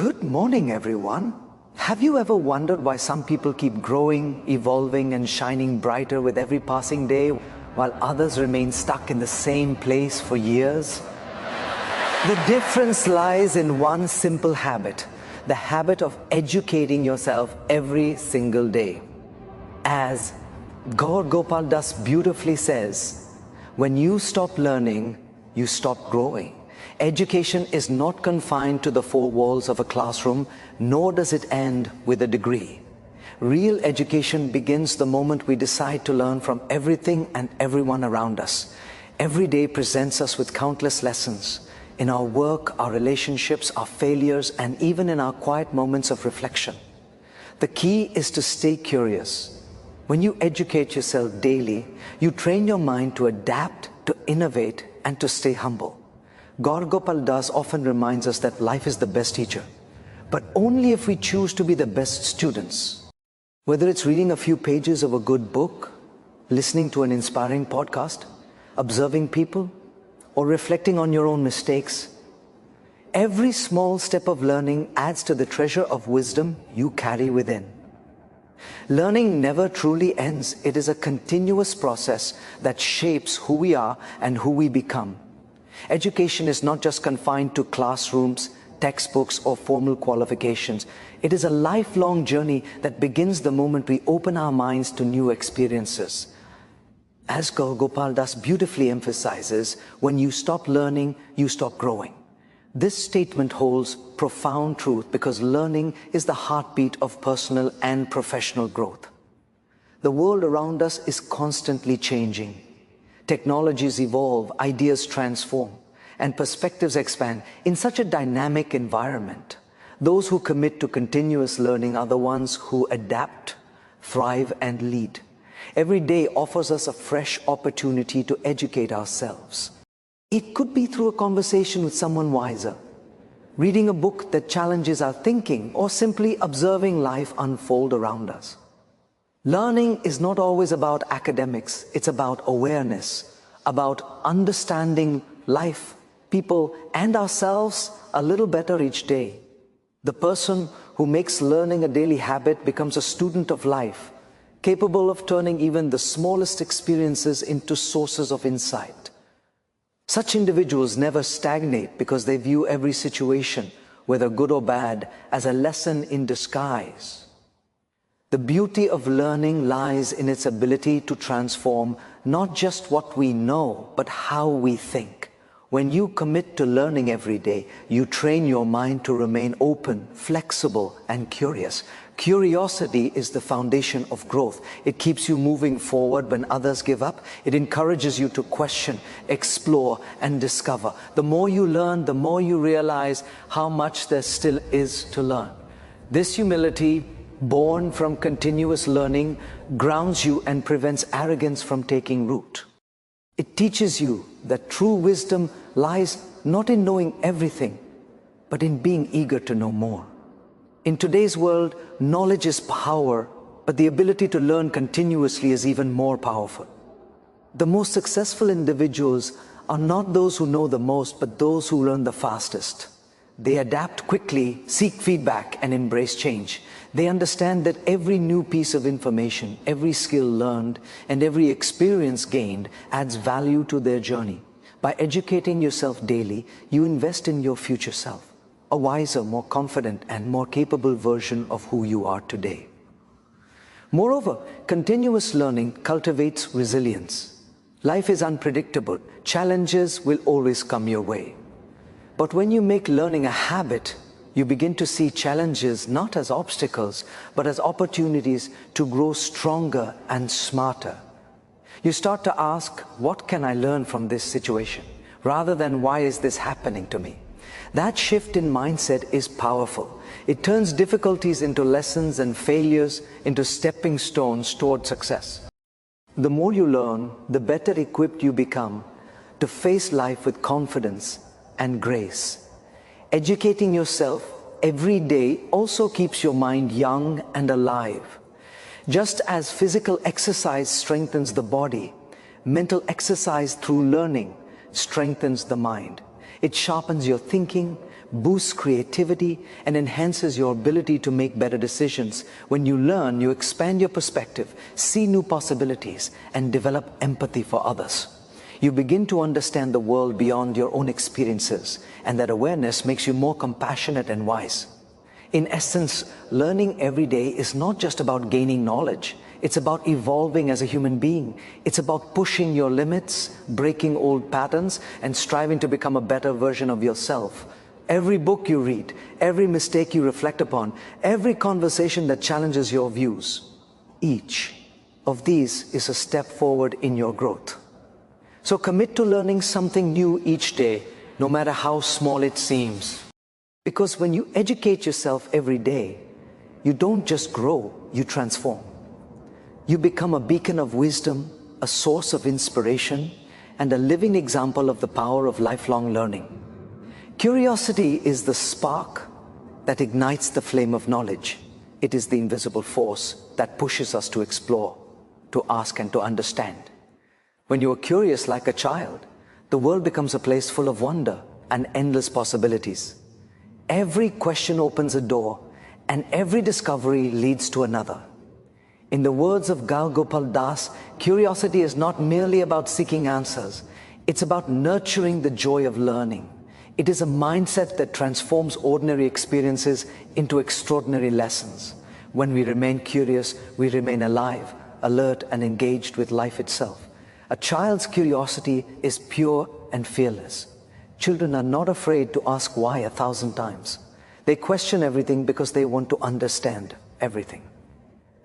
Good morning, everyone. Have you ever wondered why some people keep growing, evolving, and shining brighter with every passing day, while others remain stuck in the same place for years? The difference lies in one simple habit, the habit of educating yourself every single day. As Gaur Gopal Das beautifully says, when you stop learning, you stop growing. Education is not confined to the four walls of a classroom, nor does it end with a degree. Real education begins the moment we decide to learn from everything and everyone around us. Every day presents us with countless lessons. In our work, our relationships, our failures, and even in our quiet moments of reflection. The key is to stay curious. When you educate yourself daily, you train your mind to adapt, to innovate, and to stay humble. Gaur Gopal Das often reminds us that life is the best teacher, but only if we choose to be the best students. Whether it's reading a few pages of a good book, listening to an inspiring podcast, observing people, or reflecting on your own mistakes, every small step of learning adds to the treasure of wisdom you carry within. Learning never truly ends. It is a continuous process that shapes who we are and who we become. Education is not just confined to classrooms, textbooks, or formal qualifications. It is a lifelong journey that begins the moment we open our minds to new experiences. As Gaur Gopal Das beautifully emphasizes, when you stop learning, you stop growing. This statement holds profound truth because learning is the heartbeat of personal and professional growth. The world around us is constantly changing. Technologies evolve, ideas transform, and perspectives expand. In such a dynamic environment, those who commit to continuous learning are the ones who adapt, thrive, and lead. Every day offers us a fresh opportunity to educate ourselves. It could be through a conversation with someone wiser, reading a book that challenges our thinking, or simply observing life unfold around us. Learning is not always about academics. It's about awareness, about understanding life, people, and ourselves a little better each day. The person who makes learning a daily habit becomes a student of life, capable of turning even the smallest experiences into sources of insight. Such individuals never stagnate because they view every situation, whether good or bad, as a lesson in disguise. The beauty of learning lies in its ability to transform not just what we know, but how we think. When you commit to learning every day, you train your mind to remain open, flexible, and curious. Curiosity is the foundation of growth. It keeps you moving forward when others give up. It encourages you to question, explore, and discover. The more you learn, the more you realize how much there still is to learn. This humility, born from continuous learning, grounds you and prevents arrogance from taking root. It teaches you that true wisdom lies not in knowing everything, but in being eager to know more. In today's world, knowledge is power, but the ability to learn continuously is even more powerful. The most successful individuals are not those who know the most, but those who learn the fastest. They adapt quickly, seek feedback, and embrace change. They understand that every new piece of information, every skill learned, and every experience gained adds value to their journey. By educating yourself daily, you invest in your future self, a wiser, more confident, and more capable version of who you are today. Moreover, continuous learning cultivates resilience. Life is unpredictable. Challenges will always come your way. But when you make learning a habit, you begin to see challenges not as obstacles, but as opportunities to grow stronger and smarter. You start to ask, what can I learn from this situation? Rather than, why is this happening to me? That shift in mindset is powerful. It turns difficulties into lessons and failures into stepping stones toward success. The more you learn, the better equipped you become to face life with confidence and grace. Educating yourself every day also keeps your mind young and alive. Just as physical exercise strengthens the body, mental exercise through learning strengthens the mind. It sharpens your thinking, boosts creativity, and enhances your ability to make better decisions. When you learn, you expand your perspective, see new possibilities, and develop empathy for others. You begin to understand the world beyond your own experiences, and that awareness makes you more compassionate and wise. In essence, learning every day is not just about gaining knowledge. It's about evolving as a human being. It's about pushing your limits, breaking old patterns, and striving to become a better version of yourself. Every book you read, every mistake you reflect upon, every conversation that challenges your views, each of these is a step forward in your growth. So commit to learning something new each day, no matter how small it seems. Because when you educate yourself every day, you don't just grow, you transform. You become a beacon of wisdom, a source of inspiration, and a living example of the power of lifelong learning. Curiosity is the spark that ignites the flame of knowledge. It is the invisible force that pushes us to explore, to ask, and to understand. When you are curious like a child, the world becomes a place full of wonder and endless possibilities. Every question opens a door, and every discovery leads to another. In the words of Gaur Gopal, curiosity is not merely about seeking answers. It's about nurturing the joy of learning. It is a mindset that transforms ordinary experiences into extraordinary lessons. When we remain curious, we remain alive, alert, and engaged with life itself. A child's curiosity is pure and fearless. Children are not afraid to ask why 1,000 times. They question everything because they want to understand everything.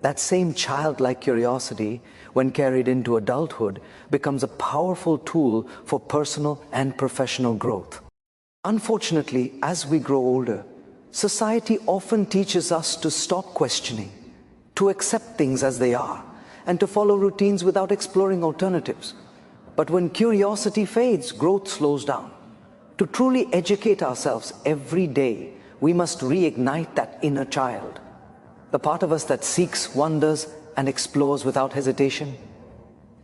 That same childlike curiosity, when carried into adulthood, becomes a powerful tool for personal and professional growth. Unfortunately, as we grow older, society often teaches us to stop questioning, to accept things as they are, and to follow routines without exploring alternatives. But when curiosity fades, growth slows down. To truly educate ourselves every day, we must reignite that inner child, the part of us that seeks, wonders, and explores without hesitation.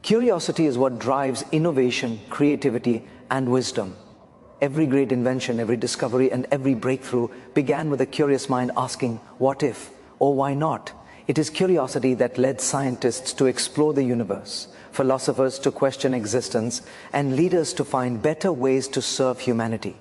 Curiosity is what drives innovation, creativity, and wisdom. Every great invention, every discovery, and every breakthrough began with a curious mind asking, what if, or why not? It is curiosity that led scientists to explore the universe, philosophers to question existence, and leaders to find better ways to serve humanity.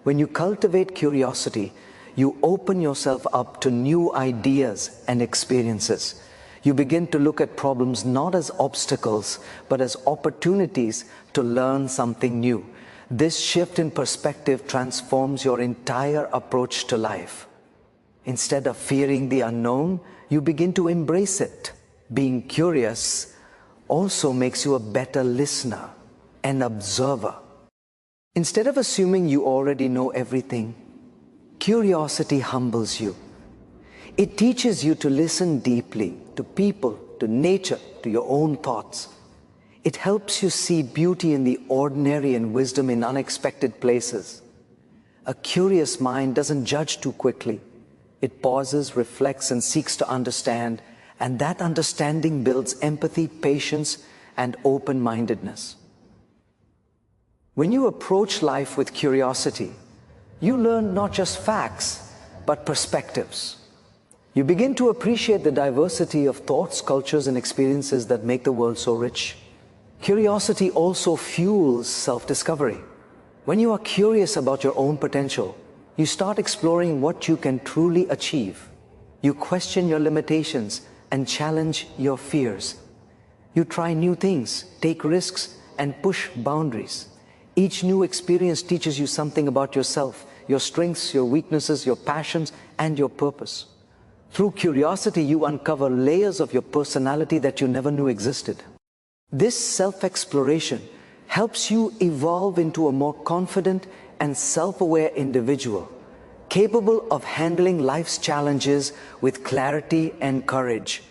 When you cultivate curiosity, you open yourself up to new ideas and experiences. You begin to look at problems not as obstacles, but as opportunities to learn something new. This shift in perspective transforms your entire approach to life. Instead of fearing the unknown, you begin to embrace it. Being curious also makes you a better listener and observer. Instead of assuming you already know everything, curiosity humbles you. It teaches you to listen deeply to people, to nature, to your own thoughts. It helps you see beauty in the ordinary and wisdom in unexpected places. A curious mind doesn't judge too quickly. It pauses, reflects, and seeks to understand, and that understanding builds empathy, patience, and open-mindedness. When you approach life with curiosity, you learn not just facts, but perspectives. You begin to appreciate the diversity of thoughts, cultures, and experiences that make the world so rich. Curiosity also fuels self-discovery. When you are curious about your own potential, you start exploring what you can truly achieve. You question your limitations and challenge your fears. You try new things, take risks, and push boundaries. Each new experience teaches you something about yourself, your strengths, your weaknesses, your passions, and your purpose. Through curiosity, you uncover layers of your personality that you never knew existed. This self-exploration helps you evolve into a more confident and self-aware individual, capable of handling life's challenges with clarity and courage.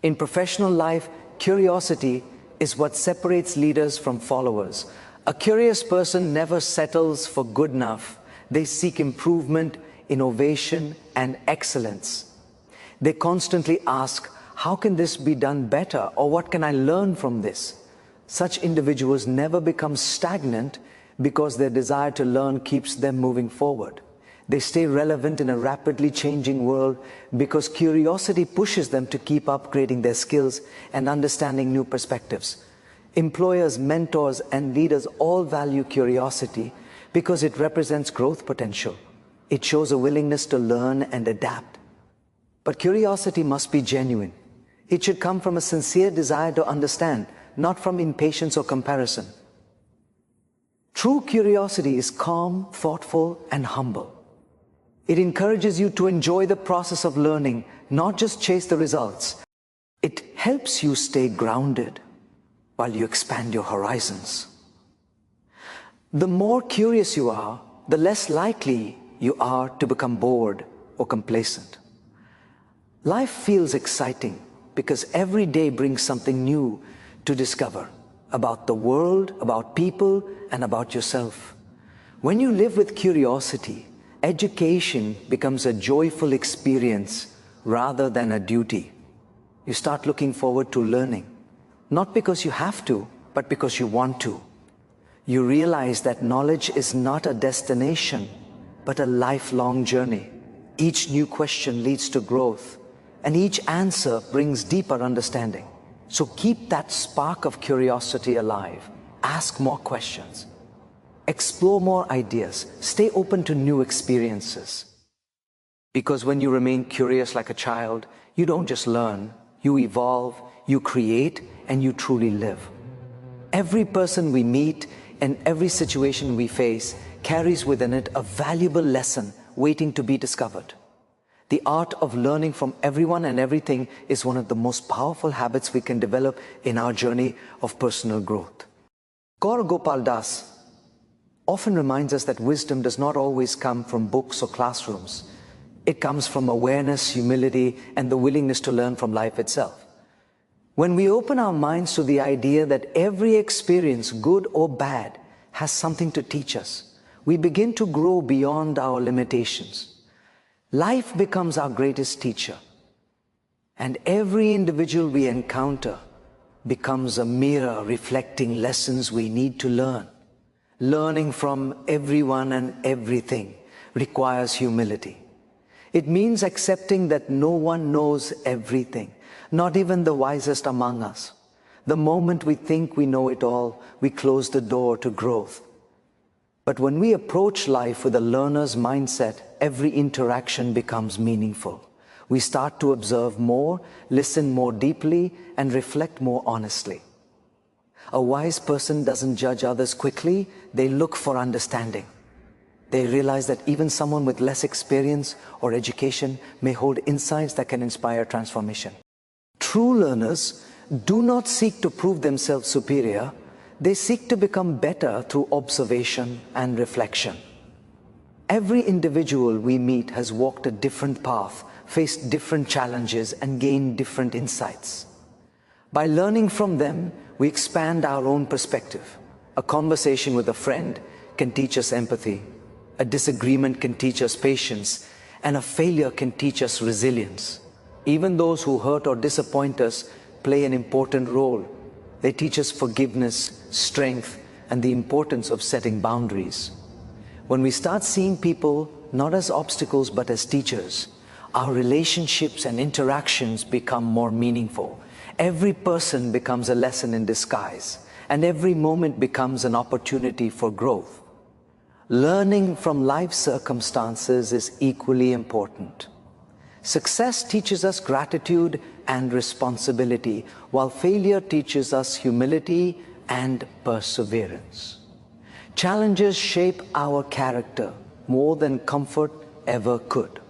In professional life, curiosity is what separates leaders from followers. A curious person never settles for good enough. They seek improvement, innovation, and excellence. They constantly ask, how can this be done better, or what can I learn from this? Such individuals never become stagnant because their desire to learn keeps them moving forward. They stay relevant in a rapidly changing world because curiosity pushes them to keep upgrading their skills and understanding new perspectives. Employers, mentors, and leaders all value curiosity because it represents growth potential. It shows a willingness to learn and adapt. But curiosity must be genuine. It should come from a sincere desire to understand, not from impatience or comparison. True curiosity is calm, thoughtful, and humble. It encourages you to enjoy the process of learning, not just chase the results. It helps you stay grounded while you expand your horizons. The more curious you are, the less likely you are to become bored or complacent. Life feels exciting because every day brings something new to discover about the world, about people, and about yourself. When you live with curiosity, education becomes a joyful experience rather than a duty. You start looking forward to learning, not because you have to, but because you want to. You realize that knowledge is not a destination, but a lifelong journey. Each new question leads to growth, and each answer brings deeper understanding. So keep that spark of curiosity alive. Ask more questions. Explore more ideas. Stay open to new experiences. Because when you remain curious like a child, you don't just learn, you evolve, you create, and you truly live. Every person we meet and every situation we face carries within it a valuable lesson waiting to be discovered. The art of learning from everyone and everything is one of the most powerful habits we can develop in our journey of personal growth. Gaur Gopal often reminds us that wisdom does not always come from books or classrooms. It comes from awareness, humility, and the willingness to learn from life itself. When we open our minds to the idea that every experience, good or bad, has something to teach us, we begin to grow beyond our limitations. Life becomes our greatest teacher, and every individual we encounter becomes a mirror reflecting lessons we need to learn. Learning from everyone and everything requires humility. It means accepting that no one knows everything, not even the wisest among us. The moment we think we know it all, we close the door to growth. But when we approach life with a learner's mindset, every interaction becomes meaningful. We start to observe more, listen more deeply, and reflect more honestly. A wise person doesn't judge others quickly, they look for understanding. They realize that even someone with less experience or education may hold insights that can inspire transformation. True learners do not seek to prove themselves superior, they seek to become better through observation and reflection. Every individual we meet has walked a different path, faced different challenges, and gained different insights. By learning from them, we expand our own perspective. A conversation with a friend can teach us empathy. A disagreement can teach us patience, and a failure can teach us resilience. Even those who hurt or disappoint us play an important role. They teach us forgiveness, strength, and the importance of setting boundaries. When we start seeing people not as obstacles but as teachers, our relationships and interactions become more meaningful. Every person becomes a lesson in disguise, and every moment becomes an opportunity for growth. Learning from life circumstances is equally important. Success teaches us gratitude and responsibility, while failure teaches us humility and perseverance. Challenges shape our character more than comfort ever could.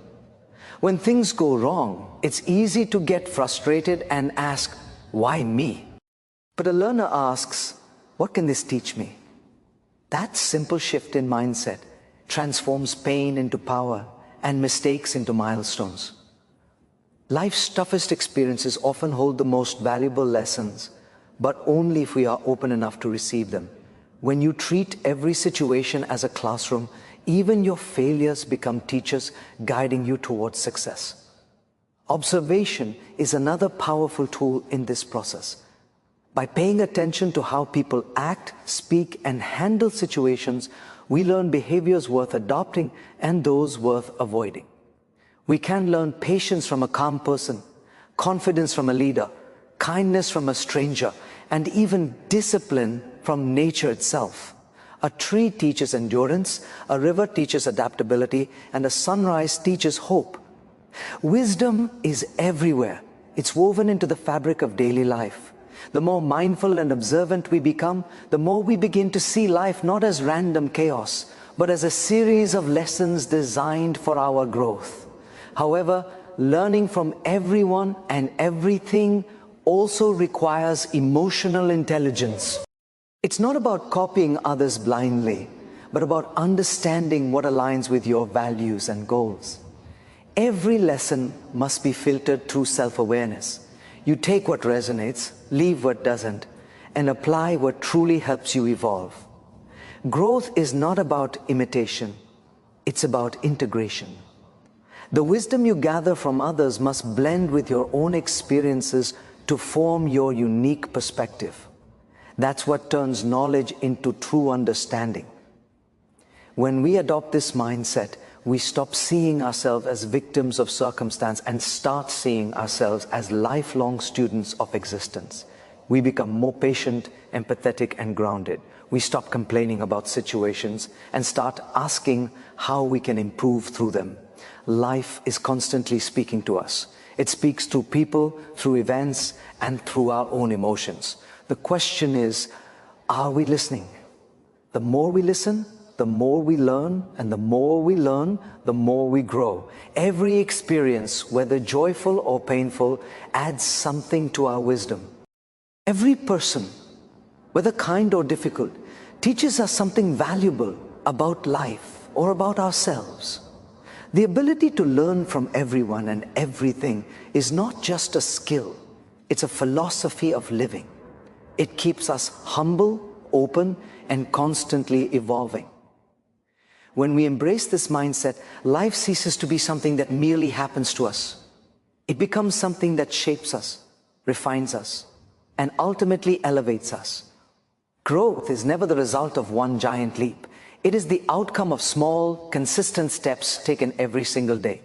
When things go wrong, it's easy to get frustrated and ask, why me? But a learner asks, what can this teach me? That simple shift in mindset transforms pain into power and mistakes into milestones. Life's toughest experiences often hold the most valuable lessons, but only if we are open enough to receive them. When you treat every situation as a classroom, even your failures become teachers guiding you towards success. Observation is another powerful tool in this process. By paying attention to how people act, speak, and handle situations, We learn behaviors worth adopting and those worth avoiding. We can learn patience from a calm person, confidence from a leader, kindness from a stranger, and even discipline from nature itself. A tree teaches endurance, a river teaches adaptability, and a sunrise teaches hope. Wisdom is everywhere. It's woven into the fabric of daily life. The more mindful and observant we become, the more we begin to see life not as random chaos, but as a series of lessons designed for our growth. However, learning from everyone and everything also requires emotional intelligence. It's not about copying others blindly, but about understanding what aligns with your values and goals. Every lesson must be filtered through self-awareness. You take what resonates, leave what doesn't, and apply what truly helps you evolve. Growth is not about imitation, it's about integration. The wisdom you gather from others must blend with your own experiences to form your unique perspective. That's what turns knowledge into true understanding. When we adopt this mindset, we stop seeing ourselves as victims of circumstance and start seeing ourselves as lifelong students of existence. We become more patient, empathetic, and grounded. We stop complaining about situations and start asking how we can improve through them. Life is constantly speaking to us. It speaks through people, through events, and through our own emotions. The question is, are we listening? The more we listen, the more we learn, and the more we learn, the more we grow. Every experience, whether joyful or painful, adds something to our wisdom. Every person, whether kind or difficult, teaches us something valuable about life or about ourselves. The ability to learn from everyone and everything is not just a skill, it's a philosophy of living. It keeps us humble, open, and constantly evolving. When we embrace this mindset, life ceases to be something that merely happens to us. It becomes something that shapes us, refines us, and ultimately elevates us. Growth is never the result of one giant leap. It is the outcome of small, consistent steps taken every single day.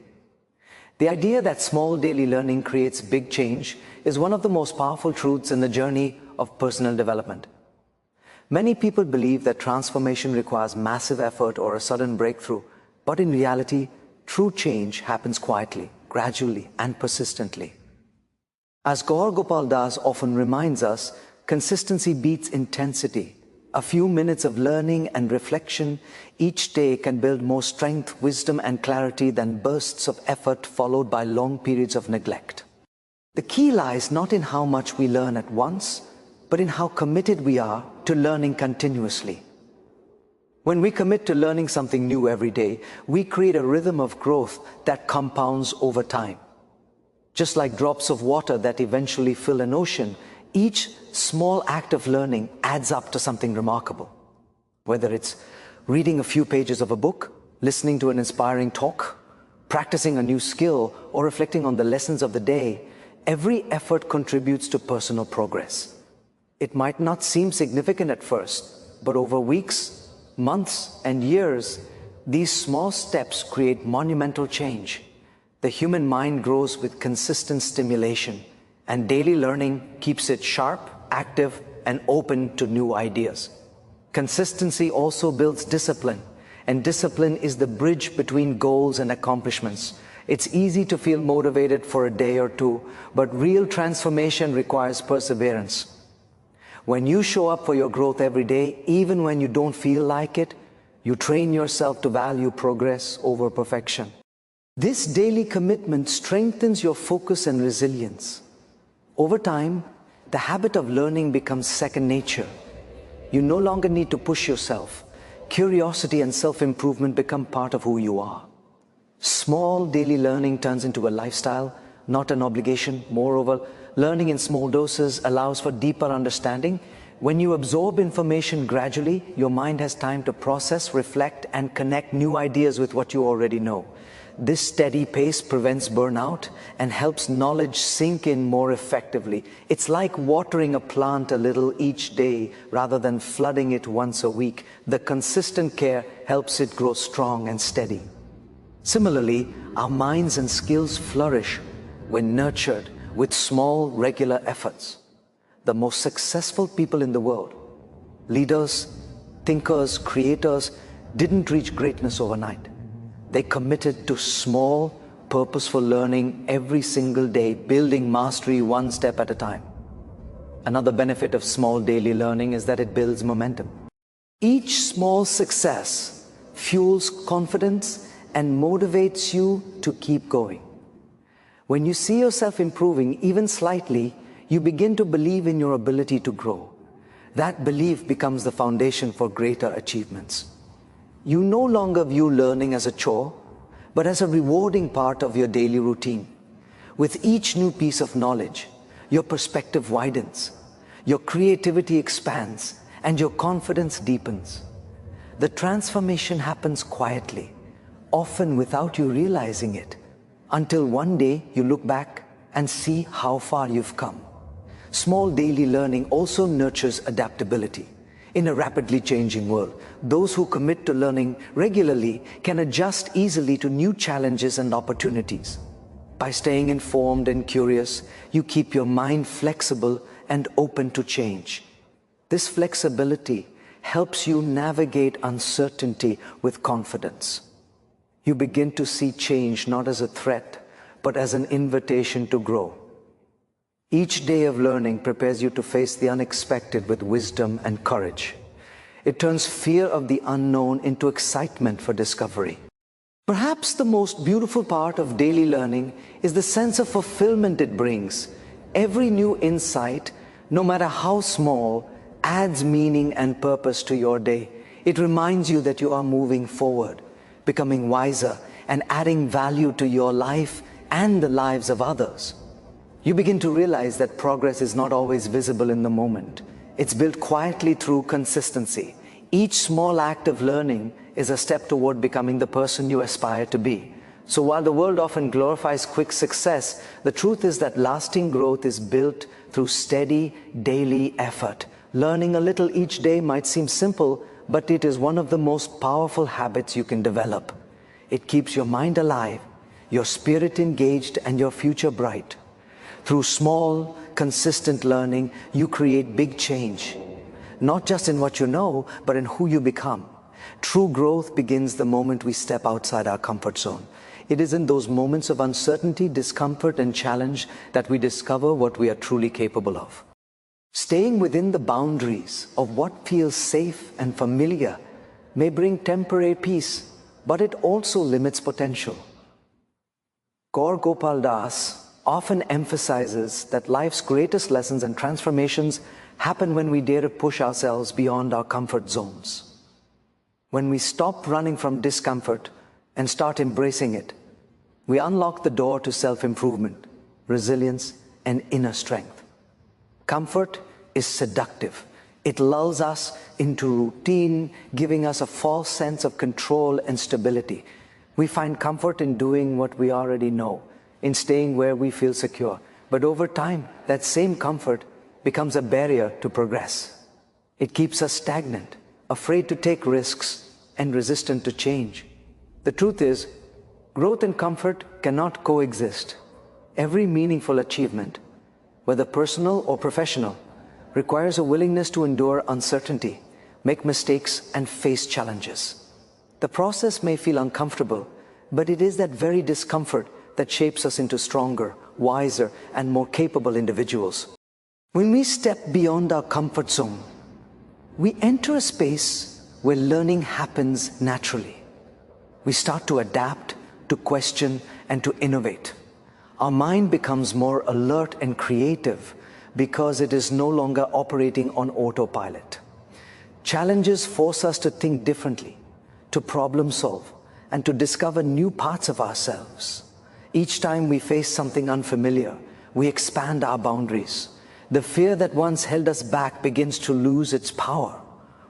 The idea that small daily learning creates big change is one of the most powerful truths in the journey of personal development. Many people believe that transformation requires massive effort or a sudden breakthrough, but in reality, true change happens quietly, gradually, and persistently. As Gaur Gopal often reminds us, consistency beats intensity. A few minutes of learning and reflection each day can build more strength, wisdom, and clarity than bursts of effort followed by long periods of neglect. The key lies not in how much we learn at once, but in how committed we are to learning continuously. When we commit to learning something new every day, we create a rhythm of growth that compounds over time. Just like drops of water that eventually fill an ocean, each small act of learning adds up to something remarkable. Whether it's reading a few pages of a book, listening to an inspiring talk, practicing a new skill, or reflecting on the lessons of the day, every effort contributes to personal progress. It might not seem significant at first, but over weeks, months, and years, these small steps create monumental change. The human mind grows with consistent stimulation, and daily learning keeps it sharp, active, and open to new ideas. Consistency also builds discipline, and discipline is the bridge between goals and accomplishments. It's easy to feel motivated for a day or two, but real transformation requires perseverance. When you show up for your growth every day, even when you don't feel like it, you train yourself to value progress over perfection. This daily commitment strengthens your focus and resilience. Over time, the habit of learning becomes second nature. You no longer need to push yourself. Curiosity and self-improvement become part of who you are. Small daily learning turns into a lifestyle, not an obligation. Moreover, learning in small doses allows for deeper understanding. When you absorb information gradually, your mind has time to process, reflect, and connect new ideas with what you already know. This steady pace prevents burnout and helps knowledge sink in more effectively. It's like watering a plant a little each day rather than flooding it once a week. The consistent care helps it grow strong and steady. Similarly, our minds and skills flourish when nurtured with small, regular efforts. The most successful people in the world, leaders, thinkers, creators, didn't reach greatness overnight. They committed to small, purposeful learning every single day, building mastery one step at a time. Another benefit of small daily learning is that it builds momentum. Each small success fuels confidence and motivates you to keep going. When you see yourself improving even slightly, you begin to believe in your ability to grow. That belief becomes the foundation for greater achievements. You no longer view learning as a chore, but as a rewarding part of your daily routine. With each new piece of knowledge, your perspective widens, your creativity expands, and your confidence deepens. The transformation happens quietly, often without you realizing it, until one day you look back and see how far you've come. Small daily learning also nurtures adaptability. In a rapidly changing world, those who commit to learning regularly can adjust easily to new challenges and opportunities. By staying informed and curious, you keep your mind flexible and open to change. This flexibility helps you navigate uncertainty with confidence. You begin to see change not as a threat, but as an invitation to grow. Each day of learning prepares you to face the unexpected with wisdom and courage. It turns fear of the unknown into excitement for discovery. Perhaps the most beautiful part of daily learning is the sense of fulfillment it brings. Every new insight, no matter how small, adds meaning and purpose to your day. It reminds you that you are moving forward, becoming wiser, and adding value to your life and the lives of others. You begin to realize that progress is not always visible in the moment. It's built quietly through consistency. Each small act of learning is a step toward becoming the person you aspire to be. So while the world often glorifies quick success, the truth is that lasting growth is built through steady, daily effort. Learning a little each day might seem simple, but it is one of the most powerful habits you can develop. It keeps your mind alive, your spirit engaged, and your future bright. Through small, consistent learning, you create big change, not just in what you know, but in who you become. True growth begins the moment we step outside our comfort zone. It is in those moments of uncertainty, discomfort, and challenge that we discover what we are truly capable of. Staying within the boundaries of what feels safe and familiar may bring temporary peace, but it also limits potential. Gaur Gopal often emphasizes that life's greatest lessons and transformations happen when we dare to push ourselves beyond our comfort zones. When we stop running from discomfort and start embracing it, we unlock the door to self-improvement, resilience, and inner strength. Comfort is seductive. It lulls us into routine, giving us a false sense of control and stability. We find comfort in doing what we already know, in staying where we feel secure. But over time, that same comfort becomes a barrier to progress. It keeps us stagnant, afraid to take risks, and resistant to change. The truth is, growth and comfort cannot coexist. Every meaningful achievement, whether personal or professional, requires a willingness to endure uncertainty, make mistakes, and face challenges. The process may feel uncomfortable, but it is that very discomfort that shapes us into stronger, wiser, and more capable individuals. When we step beyond our comfort zone, we enter a space where learning happens naturally. We start to adapt, to question, and to innovate. Our mind becomes more alert and creative because it is no longer operating on autopilot. Challenges force us to think differently, to problem solve, and to discover new parts of ourselves. Each time we face something unfamiliar, we expand our boundaries. The fear that once held us back begins to lose its power.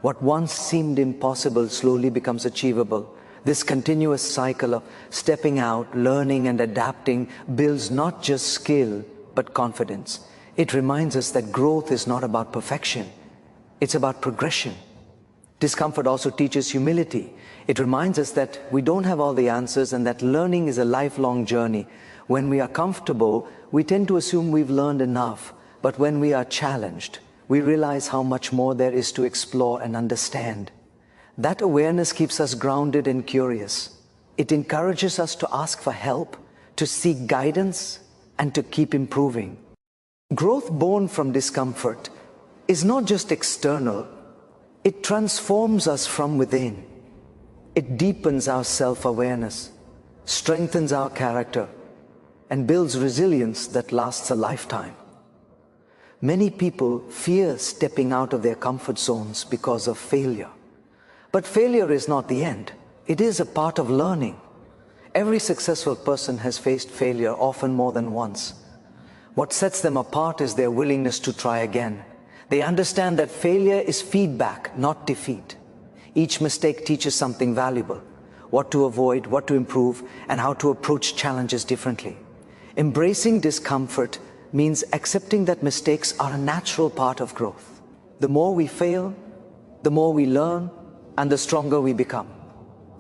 What once seemed impossible slowly becomes achievable. This continuous cycle of stepping out, learning and adapting builds not just skill, but confidence. It reminds us that growth is not about perfection. It's about progression. Discomfort also teaches humility. It reminds us that we don't have all the answers and that learning is a lifelong journey. When we are comfortable, we tend to assume we've learned enough. But when we are challenged, we realize how much more there is to explore and understand. That awareness keeps us grounded and curious. It encourages us to ask for help, to seek guidance, and to keep improving. Growth born from discomfort is not just external. It transforms us from within. It deepens our self-awareness, strengthens our character, and builds resilience that lasts a lifetime. Many people fear stepping out of their comfort zones because of failure. But failure is not the end. It is a part of learning. Every successful person has faced failure, often more than once. What sets them apart is their willingness to try again. They understand that failure is feedback, not defeat. Each mistake teaches something valuable: what to avoid, what to improve, and how to approach challenges differently. Embracing discomfort means accepting that mistakes are a natural part of growth. The more we fail, the more we learn, and the stronger we become.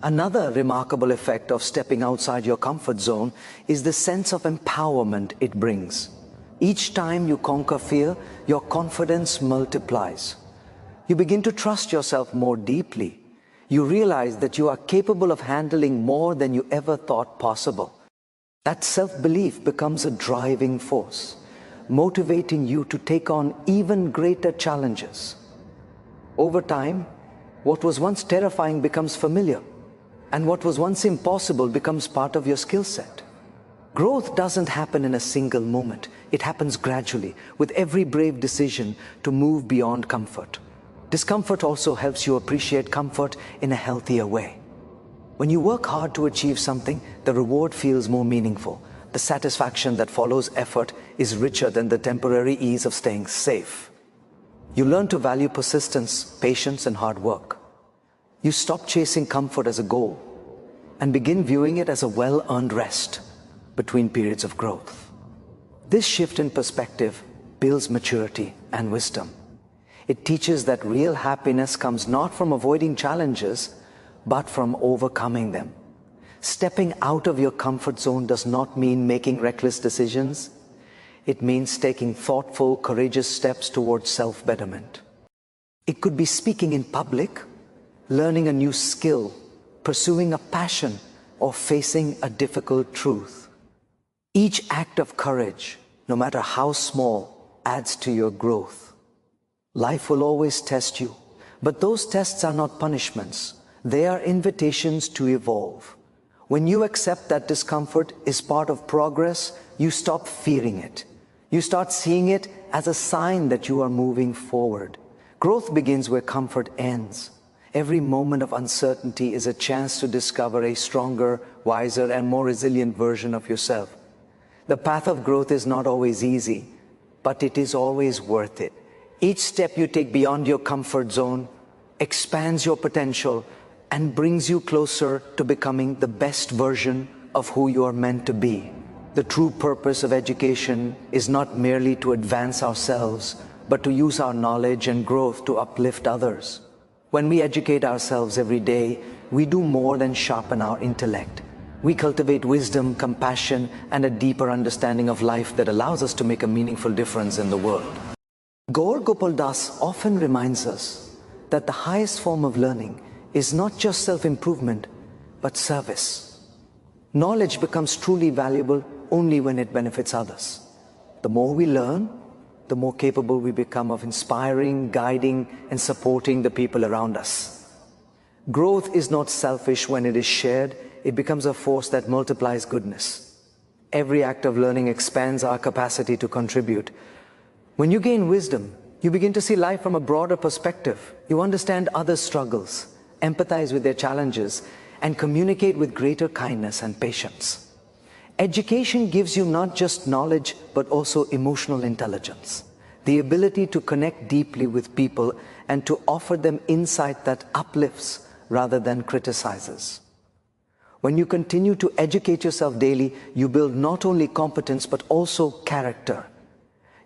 Another remarkable effect of stepping outside your comfort zone is the sense of empowerment it brings. Each time you conquer fear, your confidence multiplies. You begin to trust yourself more deeply. You realize that you are capable of handling more than you ever thought possible. That self-belief becomes a driving force, motivating you to take on even greater challenges. Over time, what was once terrifying becomes familiar, and what was once impossible becomes part of your skill set. Growth doesn't happen in a single moment. It happens gradually, with every brave decision to move beyond comfort. Discomfort also helps you appreciate comfort in a healthier way. When you work hard to achieve something, the reward feels more meaningful. The satisfaction that follows effort is richer than the temporary ease of staying safe. You learn to value persistence, patience, and hard work. You stop chasing comfort as a goal and begin viewing it as a well-earned rest between periods of growth. This shift in perspective builds maturity and wisdom. It teaches that real happiness comes not from avoiding challenges, but from overcoming them. Stepping out of your comfort zone does not mean making reckless decisions. It means taking thoughtful, courageous steps towards self-betterment. It could be speaking in public, learning a new skill, pursuing a passion, or facing a difficult truth. Each act of courage, no matter how small, adds to your growth. Life will always test you, but those tests are not punishments. They are invitations to evolve. When you accept that discomfort is part of progress, you stop fearing it. You start seeing it as a sign that you are moving forward. Growth begins where comfort ends. Every moment of uncertainty is a chance to discover a stronger, wiser, and more resilient version of yourself. The path of growth is not always easy, but it is always worth it. Each step you take beyond your comfort zone expands your potential and brings you closer to becoming the best version of who you are meant to be. The true purpose of education is not merely to advance ourselves, but to use our knowledge and growth to uplift others. When we educate ourselves every day, we do more than sharpen our intellect. We cultivate wisdom, compassion, and a deeper understanding of life that allows us to make a meaningful difference in the world. Gaur Gopal often reminds us that the highest form of learning is not just self-improvement, but service. Knowledge becomes truly valuable only when it benefits others. The more we learn, the more capable we become of inspiring, guiding, and supporting the people around us. Growth is not selfish when it is shared. It becomes a force that multiplies goodness. Every act of learning expands our capacity to contribute. When you gain wisdom, you begin to see life from a broader perspective. You understand others' struggles, empathize with their challenges, and communicate with greater kindness and patience. Education gives you not just knowledge, but also emotional intelligence, the ability to connect deeply with people and to offer them insight that uplifts rather than criticizes. When you continue to educate yourself daily, you build not only competence but also character.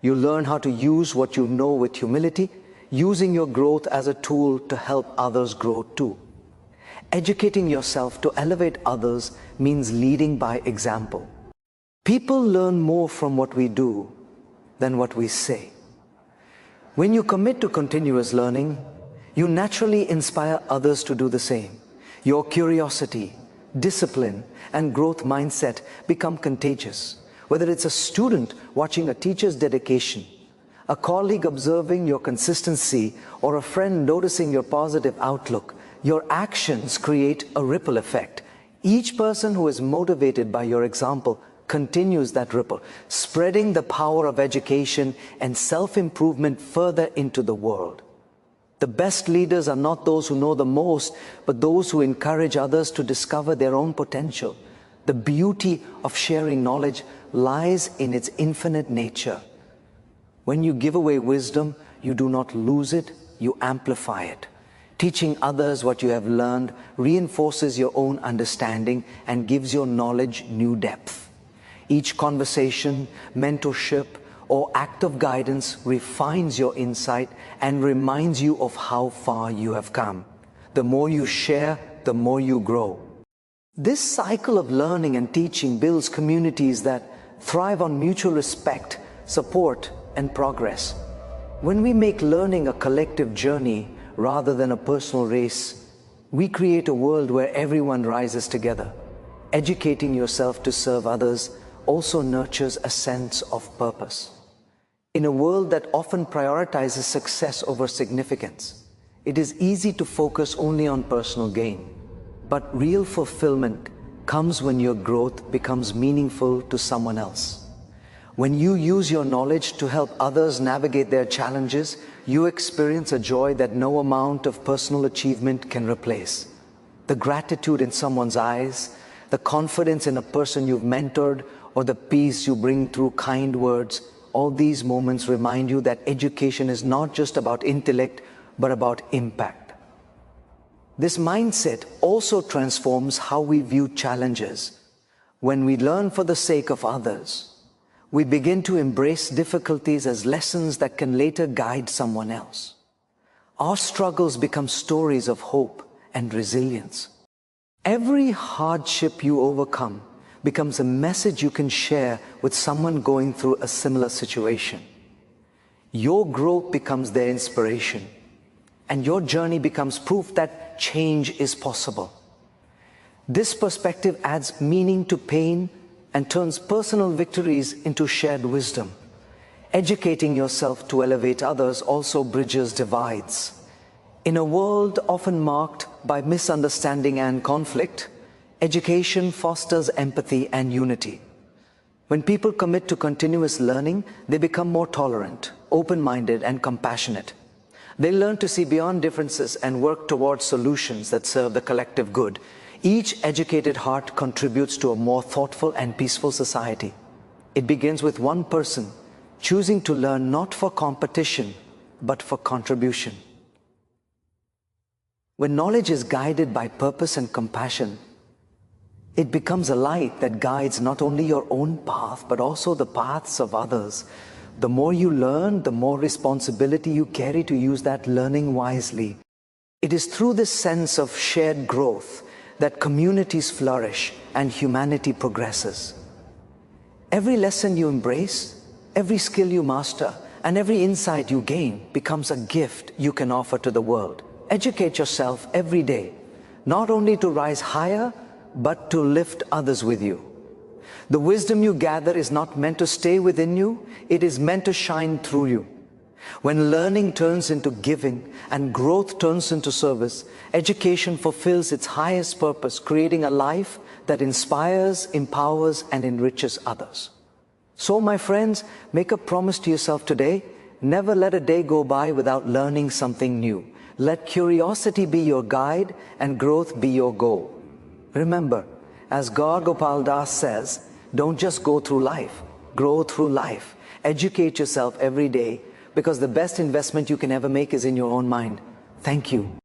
You learn how to use what you know with humility, using your growth as a tool to help others grow too. Educating yourself to elevate others means leading by example. People learn more from what we do than what we say. When you commit to continuous learning, you naturally inspire others to do the same. Your curiosity, discipline, and growth mindset become contagious. Whether it's a student watching a teacher's dedication, a colleague observing your consistency, or a friend noticing your positive outlook, your actions create a ripple effect. Each person who is motivated by your example continues that ripple, spreading the power of education and self-improvement further into the world. The best leaders are not those who know the most, but those who encourage others to discover their own potential. The beauty of sharing knowledge lies in its infinite nature. When you give away wisdom, you do not lose it, you amplify it. Teaching others what you have learned reinforces your own understanding and gives your knowledge new depth. Each conversation, mentorship, or act of guidance refines your insight and reminds you of how far you have come. The more you share, the more you grow. This cycle of learning and teaching builds communities that thrive on mutual respect, support, and progress. When we make learning a collective journey rather than a personal race, we create a world where everyone rises together. Educating yourself to serve others also nurtures a sense of purpose. In a world that often prioritizes success over significance, it is easy to focus only on personal gain. But real fulfillment comes when your growth becomes meaningful to someone else. When you use your knowledge to help others navigate their challenges, you experience a joy that no amount of personal achievement can replace. The gratitude in someone's eyes, the confidence in a person you've mentored, or the peace you bring through kind words, all these moments remind you that education is not just about intellect, but about impact. This mindset also transforms how we view challenges. When we learn for the sake of others, we begin to embrace difficulties as lessons that can later guide someone else. Our struggles become stories of hope and resilience. Every hardship you overcome becomes a message you can share with someone going through a similar situation. Your growth becomes their inspiration, and your journey becomes proof that change is possible. This perspective adds meaning to pain and turns personal victories into shared wisdom. Educating yourself to elevate others also bridges divides. In a world often marked by misunderstanding and conflict, education fosters empathy and unity. When people commit to continuous learning, they become more tolerant, open-minded, and compassionate. They learn to see beyond differences and work towards solutions that serve the collective good. Each educated heart contributes to a more thoughtful and peaceful society. It begins with one person choosing to learn not for competition, but for contribution. When knowledge is guided by purpose and compassion, it becomes a light that guides not only your own path, but also the paths of others. The more you learn, the more responsibility you carry to use that learning wisely. It is through this sense of shared growth that communities flourish and humanity progresses. Every lesson you embrace, every skill you master, and every insight you gain becomes a gift you can offer to the world. Educate yourself every day, not only to rise higher, but to lift others with you. The wisdom you gather is not meant to stay within you, it is meant to shine through you. When learning turns into giving and growth turns into service, education fulfills its highest purpose, creating a life that inspires, empowers, and enriches others. So, my friends, make a promise to yourself today: never let a day go by without learning something new. Let curiosity be your guide and growth be your goal. Remember, as Gaur Gopal Das says, don't just go through life, grow through life. Educate yourself every day, because the best investment you can ever make is in your own mind. Thank you.